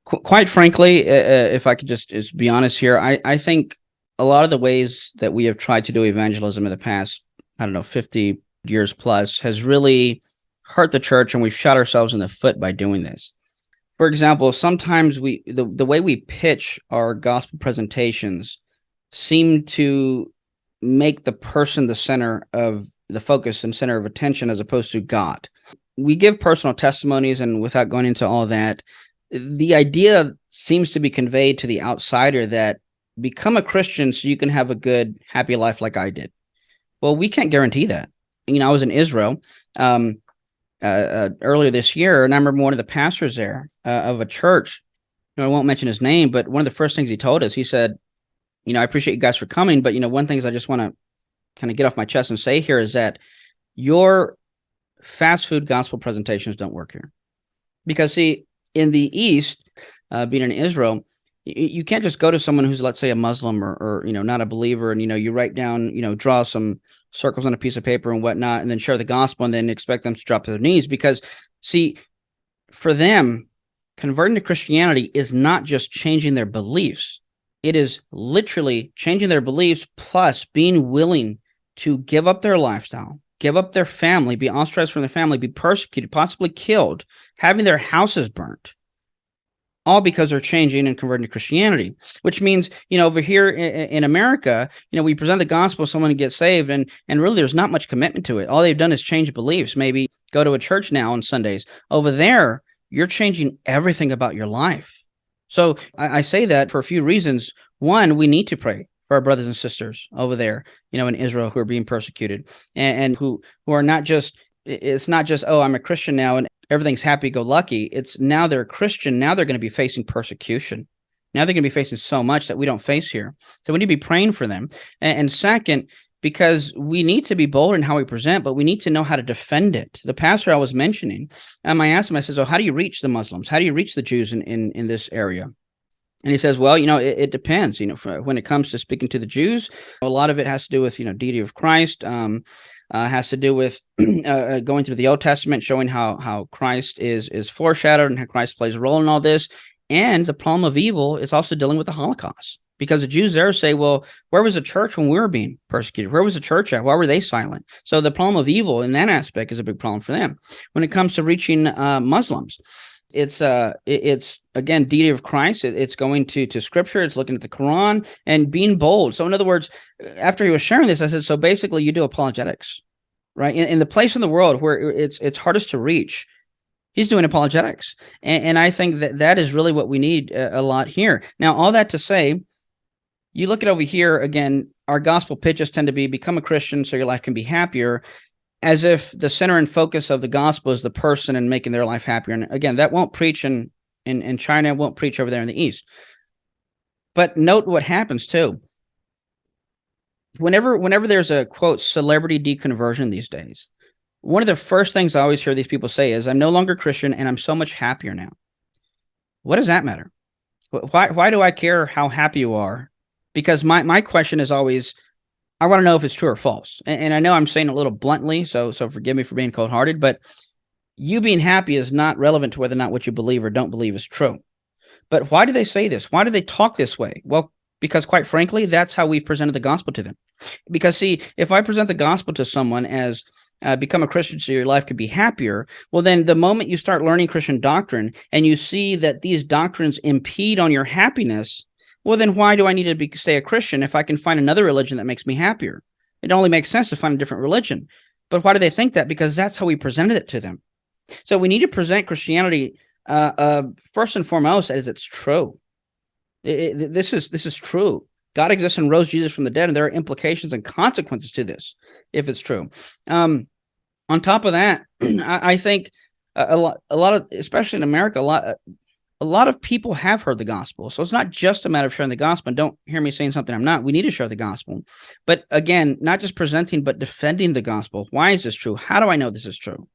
Quite frankly, if I could just be honest here, I think a lot of the ways that we have tried to do evangelism in the past, I don't know, 50 years plus, has really hurt the church, and we've shot ourselves in the foot by doing this. For example, sometimes the way we pitch our gospel presentations seem to make the person the center of the focus and center of attention as opposed to God. We give personal testimonies, and without going into all that, the idea seems to be conveyed to the outsider that become a Christian so you can have a good, happy life like I did. Well, we can't guarantee that. I was in Israel earlier this year, and I remember one of the pastors there of a church. I won't mention his name, but one of the first things he told us, he said, I appreciate you guys for coming, but one thing I just want to kind of get off my chest and say here is that your fast food gospel presentations don't work here. Because see, in the East, being in Israel, you can't just go to someone who's, let's say, a Muslim or not a believer, and you write down, draw some circles on a piece of paper and whatnot, and then share the gospel, and then expect them to drop to their knees. Because see, for them, converting to Christianity is not just changing their beliefs; it is literally changing their beliefs plus being willing to give up their lifestyle, give up their family, be ostracized from their family, be persecuted, possibly killed, having their houses burnt, all because they're changing and converting to Christianity. Which means, over here in America, we present the gospel, someone gets saved, and really there's not much commitment to it. All they've done is change beliefs, maybe go to a church now on Sundays. Over there, you're changing everything about your life. So I say that for a few reasons. One, we need to pray for our brothers and sisters over there, in Israel, who are being persecuted, and who are not just, it's not just, oh, I'm a Christian now and everything's happy-go-lucky. It's now they're a Christian. Now they're going to be facing persecution. Now they're going to be facing so much that we don't face here. So we need to be praying for them. And second, because we need to be bold in how we present, but we need to know how to defend it. The pastor I was mentioning, I asked him, I said, so how do you reach the Muslims? How do you reach the Jews in this area? And he says, well, it depends. When it comes to speaking to the Jews, a lot of it has to do with, deity of Christ, has to do with going through the Old Testament, showing how Christ is foreshadowed and how Christ plays a role in all this. And the problem of evil is also dealing with the Holocaust, because the Jews there say, well, where was the church when we were being persecuted? Where was the church at? Why were they silent? So the problem of evil in that aspect is a big problem for them. When it comes to reaching Muslims, it's again, deity of Christ. It's going to scripture. It's looking at the Quran and being bold. So in other words, after he was sharing this, I said, so basically you do apologetics, right? In the place in the world where it's hardest to reach, he's doing apologetics. And I think that is really what we need a lot here. Now, all that to say, you look at over here, again, our gospel pitches tend to be become a Christian so your life can be happier, as if the center and focus of the gospel is the person and making their life happier. And again, that won't preach in China, won't preach over there in the East. But note what happens too. Whenever there's a, quote, celebrity deconversion these days, one of the first things I always hear these people say is, I'm no longer Christian and I'm so much happier now. What does that matter? Why do I care how happy you are? Because my question is always, I want to know if it's true or false. And I know I'm saying it a little bluntly, so forgive me for being cold-hearted, but you being happy is not relevant to whether or not what you believe or don't believe is true. But why do they say this? Why do they talk this way? Well, because quite frankly, that's how we've presented the gospel to them. Because see, if I present the gospel to someone as become a Christian so your life could be happier, well, then the moment you start learning Christian doctrine and you see that these doctrines impede on your happiness, well, then why do I need to stay a Christian if I can find another religion that makes me happier? It only makes sense to find a different religion. But why do they think that? Because that's how we presented it to them. So we need to present Christianity first and foremost as it's true. This is true. God exists and rose Jesus from the dead, and there are implications and consequences to this if it's true. On top of that, I think a lot of, especially in America, a lot of people have heard the gospel. So it's not just a matter of sharing the gospel. And don't hear me saying something I'm not. We need to share the gospel. But again, not just presenting, but defending the gospel. Why is this true? How do I know this is true?